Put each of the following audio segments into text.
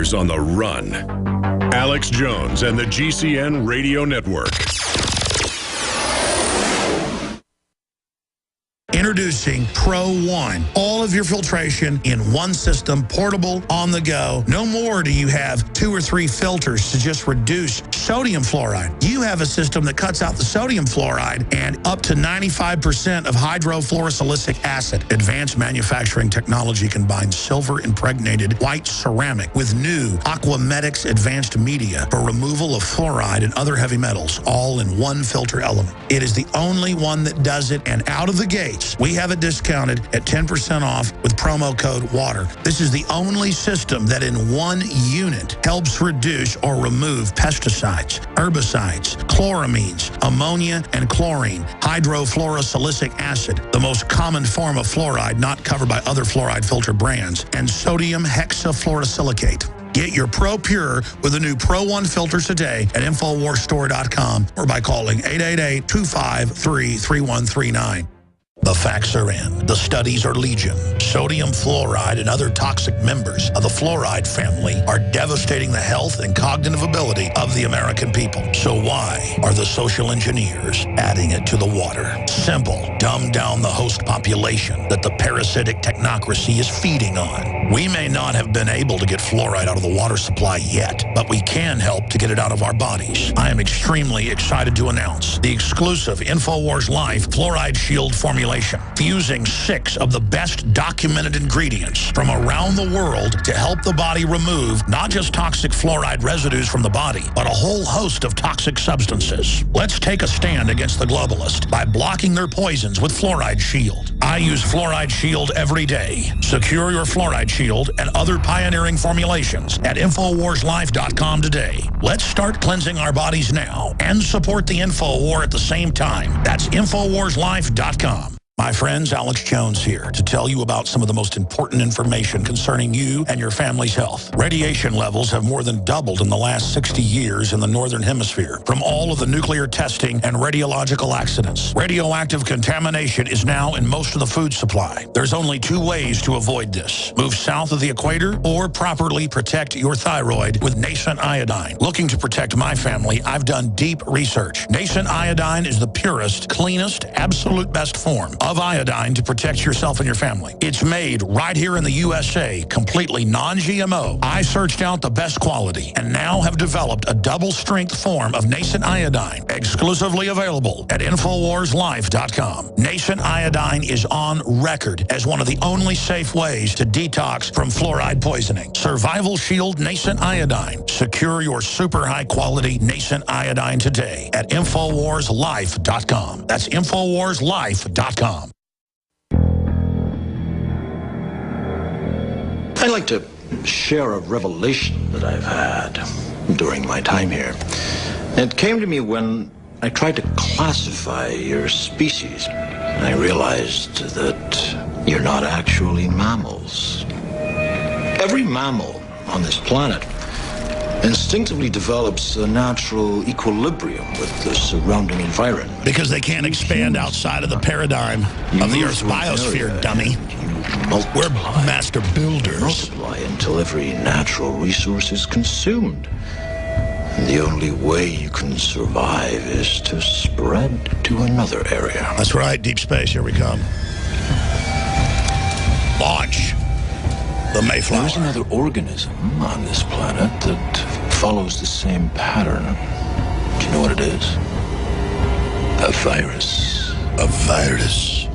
Reporters on the Run. Alex Jones and the GCN Radio Network. Introducing Pro One. All of your filtration in one system, portable, on the go. No more do you have 2 or 3 filters to just reduce sodium fluoride. You have a system that cuts out the sodium fluoride and up to 95% of hydrofluorosilicic acid. Advanced manufacturing technology combines silver-impregnated white ceramic with new Aquamedics advanced media for removal of fluoride and other heavy metals, all in one filter element. It is the only one that does it, and out of the gates, we have it discounted at 10% off with promo code WATER. This is the only system that in one unit helps reduce or remove pesticides, herbicides, chloramines, ammonia, and chlorine, hydrofluorosilicic acid, the most common form of fluoride not covered by other fluoride filter brands, and sodium hexafluorosilicate. Get your Pro Pure with the new Pro One filter today at InfoWarsStore.com or by calling 888-253-3139. The facts are in. The studies are legion. Sodium fluoride and other toxic members of the fluoride family are devastating the health and cognitive ability of the American people. So why are the social engineers adding it to the water? Simple. Dumb down the host population that the parasitic technocracy is feeding on. We may not have been able to get fluoride out of the water supply yet, but we can help to get it out of our bodies. I am extremely excited to announce the exclusive InfoWars Life Fluoride Shield formulation, fusing 6 of the best documented ingredients from around the world to help the body remove not just toxic fluoride residues from the body, but a whole host of toxic substances. Let's take a stand against the globalists by blocking their poisons with Fluoride Shield. I use Fluoride Shield every day. Secure your Fluoride Shield and other pioneering formulations at InfoWarsLife.com today. Let's start cleansing our bodies now and support the InfoWar at the same time. That's InfoWarsLife.com. My friends, Alex Jones here to tell you about some of the most important information concerning you and your family's health. Radiation levels have more than doubled in the last 60 years in the Northern Hemisphere from all of the nuclear testing and radiological accidents. Radioactive contamination is now in most of the food supply. There's only 2 ways to avoid this. Move south of the equator or properly protect your thyroid with Nascent Iodine. Looking to protect my family, I've done deep research. Nascent Iodine is the purest, cleanest, absolute best form of iodine to protect yourself and your family. It's made right here in the USA, completely non-GMO. I searched out the best quality and now have developed a double-strength form of Nascent Iodine, exclusively available at InfoWarsLife.com. Nascent Iodine is on record as one of the only safe ways to detox from fluoride poisoning. Survival Shield Nascent Iodine. Secure your super high-quality Nascent Iodine today at InfoWarsLife.com. That's InfoWarsLife.com. I'd like to share a revelation that I've had during my time here. It came to me when I tried to classify your species. I realized that you're not actually mammals. Every mammal on this planet instinctively develops a natural equilibrium with the surrounding environment. Because they can't expand outside of the paradigm of the Earth's biosphere, dummy. We're master builders. Multiply until every natural resource is consumed. And the only way you can survive is to spread to another area. That's right, deep space, here we come. Launch the Mayflower. There's another organism on this planet that follows the same pattern. Do you know what it is? A virus. A virus.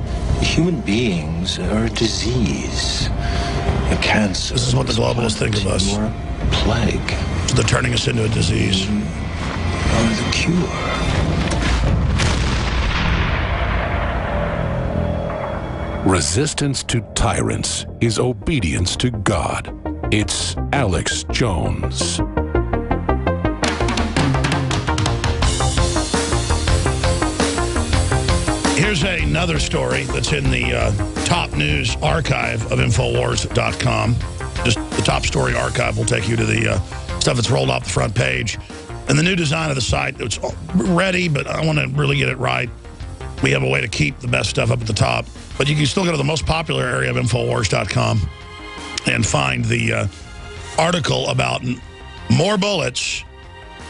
Human beings are a disease, a cancer. This is what the globalists think of us. Or a plague. So they're turning us into a disease. Or the cure. Resistance to tyrants is obedience to God. It's Alex Jones. Here's another story that's in the top news archive of Infowars.com. Just the top story archive will take you to the stuff that's rolled off the front page. And the new design of the site, it's ready, but I want to really get it right. We have a way to keep the best stuff up at the top. But you can still go to the most popular area of Infowars.com and find the article about more bullets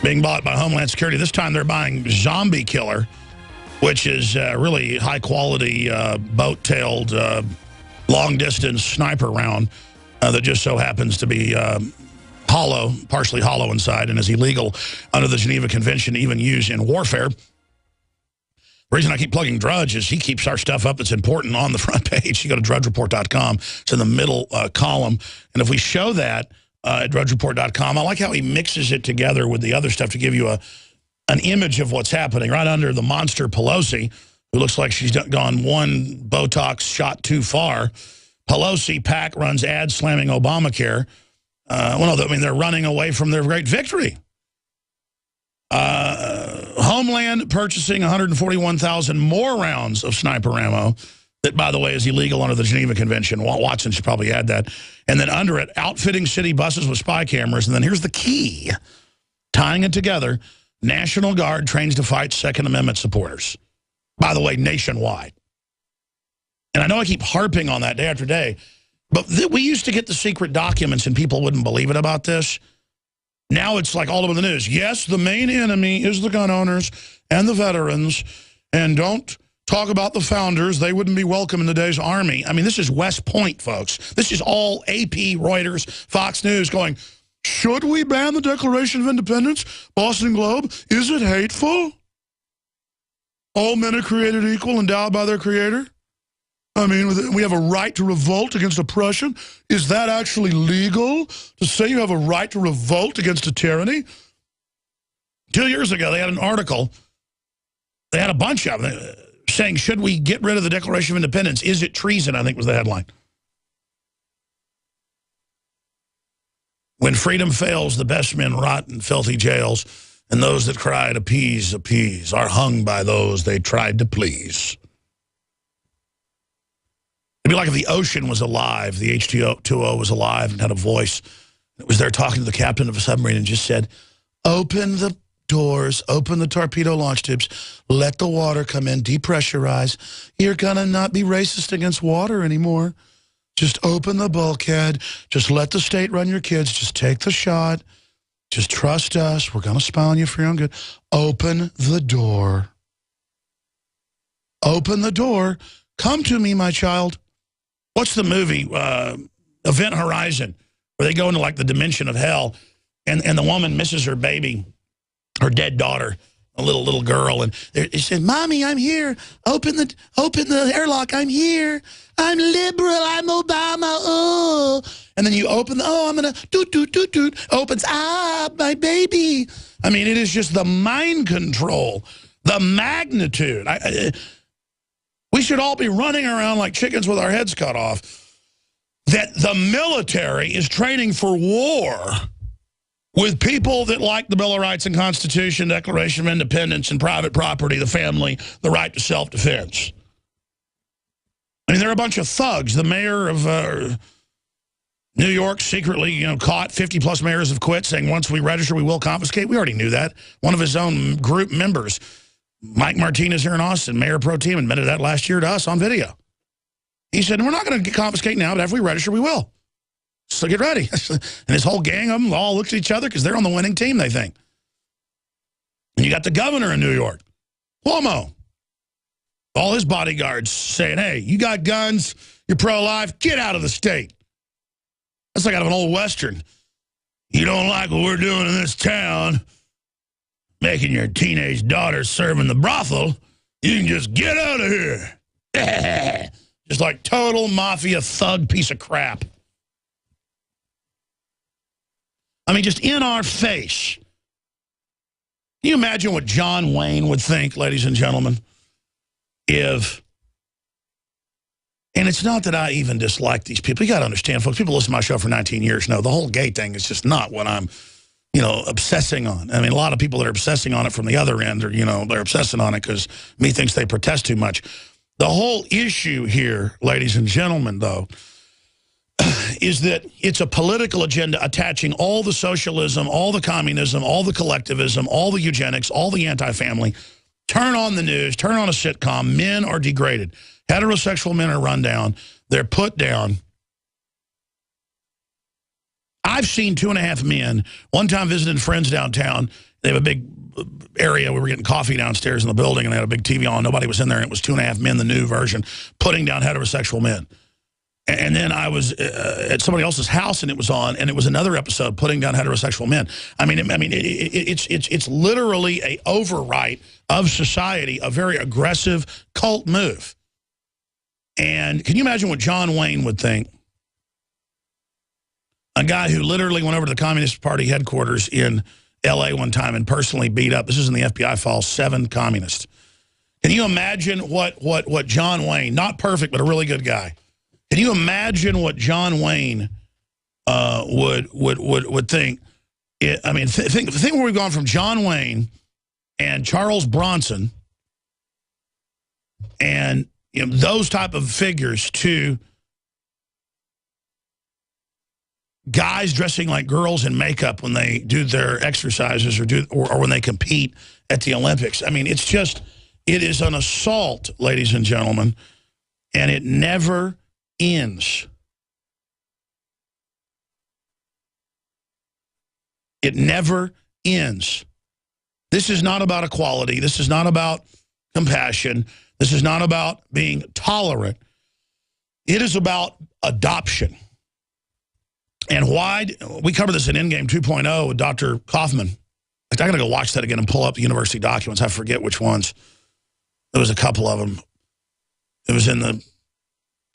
being bought by Homeland Security. This time they're buying Zombie Killer, which is really high-quality, boat-tailed, long-distance sniper round that just so happens to be hollow, partially hollow inside, and is illegal under the Geneva Convention to even use in warfare. The reason I keep plugging Drudge is he keeps our stuff up that's important on the front page. You go to drudgereport.com. It's in the middle column. And if we show that at drudgereport.com, I like how he mixes it together with the other stuff to give you an image of what's happening. Right under the monster Pelosi, who looks like she's gone one Botox shot too far. Pelosi PAC runs ads slamming Obamacare. Well, no, I mean, they're running away from their great victory. Homeland purchasing 141,000 more rounds of sniper ammo that, by the way, is illegal under the Geneva Convention. Watson should probably add that. And then under it, outfitting city buses with spy cameras. And then here's the key, tying it together, National Guard trains to fight Second Amendment supporters. By the way, nationwide. And I know I keep harping on that day after day, but we used to get the secret documents and people wouldn't believe it about this. Now it's like all over the news. Yes, the main enemy is the gun owners and the veterans. And don't talk about the founders. They wouldn't be welcome in today's army. I mean, this is West Point, folks. This is all AP, Reuters, Fox News going, should we ban the Declaration of Independence? Boston Globe, is it hateful? All men are created equal, endowed by their creator. I mean, we have a right to revolt against oppression. Is that actually legal to say you have a right to revolt against a tyranny? 2 years ago, they had an article. They had a bunch of them saying, should we get rid of the Declaration of Independence? Is it treason, I think was the headline. When freedom fails, the best men rot in filthy jails, and those that cried, appease, appease, are hung by those they tried to please. It'd be like if the ocean was alive, the H2O was alive and had a voice. It was there talking to the captain of a submarine and just said, open the doors, open the torpedo launch tubes, let the water come in, depressurize. You're going to not be racist against water anymore. Just open the bulkhead. Just let the state run your kids. Just take the shot. Just trust us. We're going to spy on you for your own good. Open the door. Open the door. Come to me, my child. What's the movie, Event Horizon, where they go into like the dimension of hell, and the woman misses her baby, her dead daughter, a little girl, and they said, "Mommy, I'm here. Open the airlock. I'm here. I'm liberal. I'm Obama. Oh." And then you open I'm gonna doot. Opens, my baby. I mean, it is just the mind control, the magnitude. We should all be running around like chickens with our heads cut off. That the military is training for war with people that like the Bill of Rights and Constitution, Declaration of Independence, and private property, the family, the right to self-defense. I mean, they're a bunch of thugs. The mayor of New York secretly, caught 50-plus mayors have quit, saying once we register, we will confiscate. We already knew that. One of his own group members, Mike Martinez here in Austin, mayor pro tem, admitted that last year to us on video. He said, we're not going to confiscate now, but if we register, we will. So get ready. And his whole gang of them all look at each other because they're on the winning team, they think. And you got the governor in New York, Cuomo. All his bodyguards saying, hey, you got guns, you're pro-life, get out of the state. That's like out of an old Western. You don't like what we're doing in this town, making your teenage daughter serve in the brothel, you can just get out of here. Just like total mafia thug piece of crap. I mean, just in our face. Can you imagine what John Wayne would think, ladies and gentlemen, if... And it's not that I even dislike these people. You got to understand, folks, people listen to my show for 19 years know the whole gay thing is just not what I'm, obsessing on. I mean, a lot of people that are obsessing on it from the other end are, they're obsessing on it because me thinks they protest too much. The whole issue here, ladies and gentlemen, though, is that it's a political agenda attaching all the socialism, all the communism, all the collectivism, all the eugenics, all the anti-family. Turn on the news, turn on a sitcom, men are degraded. Heterosexual men are run down. They're put down. I've seen 2.5 men. One time visited friends downtown. They have a big area. We were getting coffee downstairs in the building, and they had a big TV on. Nobody was in there, and it was 2.5 men, the new version, putting down heterosexual men. And then I was at somebody else's house, and it was on, and it was another episode, putting down heterosexual men. It's literally a overwrite of society, a very aggressive cult move. And can you imagine what John Wayne would think? A guy who literally went over to the Communist Party headquarters in L.A. one time and personally beat up, this is in the FBI files, 7 communists. Can you imagine what John Wayne, not perfect, but a really good guy, can you imagine what John Wayne would think? Think where we've gone from John Wayne and Charles Bronson and those type of figures to guys dressing like girls in makeup when they do their exercises or when they compete at the Olympics. I mean, it is an assault, ladies and gentlemen, and it never ends. It never ends. This is not about equality. This is not about compassion. This is not about being tolerant. It is about adoption. And why? We covered this in Endgame 2.0 with Dr. Kaufman. I got to go watch that again and pull up the university documents. I forget which ones. There was a couple of them. It was in the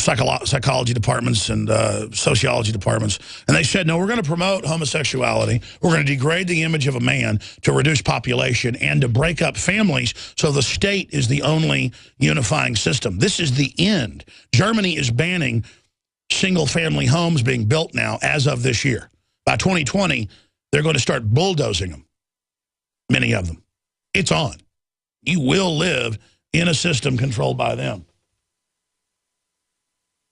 psychology departments and sociology departments. And they said, no, we're going to promote homosexuality. We're going to degrade the image of a man to reduce population and to break up families so the state is the only unifying system. This is the end. Germany is banning single-family homes being built now as of this year. By 2020, they're going to start bulldozing them, many of them. It's on. You will live in a system controlled by them.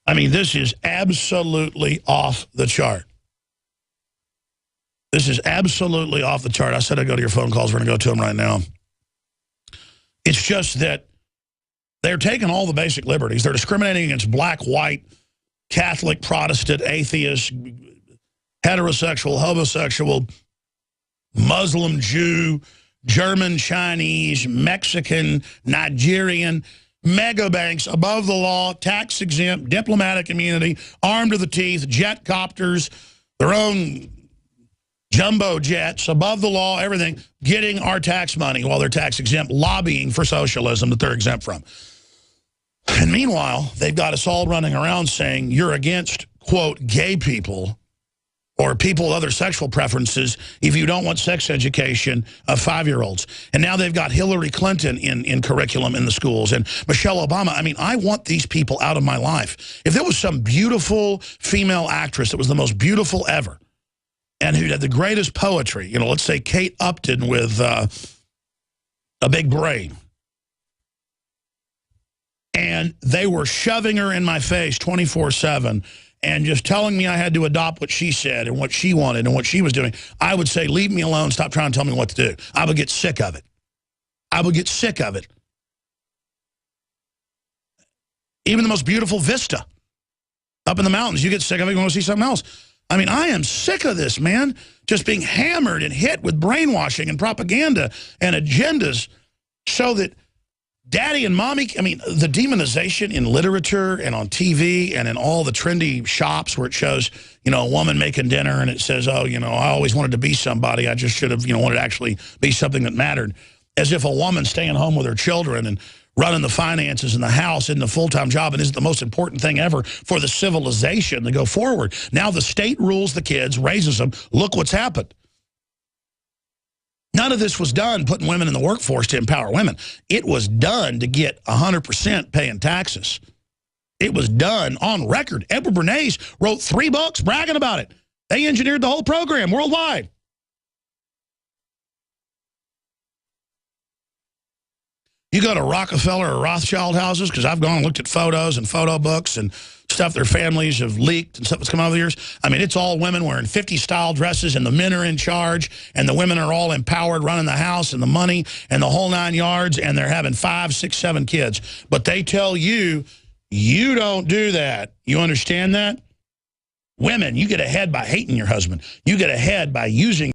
I mean, this is absolutely off the chart. This is absolutely off the chart. I said I'd go to your phone calls. We're going to go to them right now. It's just that they're taking all the basic liberties. They're discriminating against black, white, Catholic, Protestant, atheist, heterosexual, homosexual, Muslim, Jew, German, Chinese, Mexican, Nigerian, mega banks above the law, tax exempt, diplomatic immunity, armed to the teeth, jet copters, their own jumbo jets, above the law, everything, getting our tax money while they're tax exempt, lobbying for socialism that they're exempt from. And meanwhile, they've got us all running around saying you're against, quote, gay people or people with other sexual preferences if you don't want sex education of 5-year-olds. And now they've got Hillary Clinton in curriculum in the schools and Michelle Obama. I mean, I want these people out of my life. If there was some beautiful female actress that was the most beautiful ever and who had the greatest poetry, let's say Kate Upton with a big brain, and they were shoving her in my face 24/7 and just telling me I had to adopt what she said and what she wanted and what she was doing, I would say, leave me alone, stop trying to tell me what to do. I would get sick of it. I would get sick of it. Even the most beautiful vista up in the mountains, you get sick of it, you want to see something else. I mean, I am sick of this, man, just being hammered and hit with brainwashing and propaganda and agendas so that daddy and mommy, I mean, the demonization in literature and on TV and in all the trendy shops where it shows, a woman making dinner and it says, oh, I always wanted to be somebody. I just should have, wanted to actually be something that mattered. As if a woman staying home with her children and running the finances in the house isn't a full-time job and isn't the most important thing ever for the civilization to go forward. Now the state rules the kids, raises them. Look what's happened. None of this was done putting women in the workforce to empower women. It was done to get 100% paying taxes. It was done on record. Edward Bernays wrote 3 books bragging about it. They engineered the whole program worldwide. You go to Rockefeller or Rothschild houses, because I've gone and looked at photos and photo books and stuff their families have leaked and stuff that's come out over the years. I mean, it's all women wearing 50-style dresses, and the men are in charge, and the women are all empowered, running the house and the money and the whole 9 yards, and they're having 5, 6, 7 kids. But they tell you, you don't do that. You understand that? Women, you get ahead by hating your husband. You get ahead by using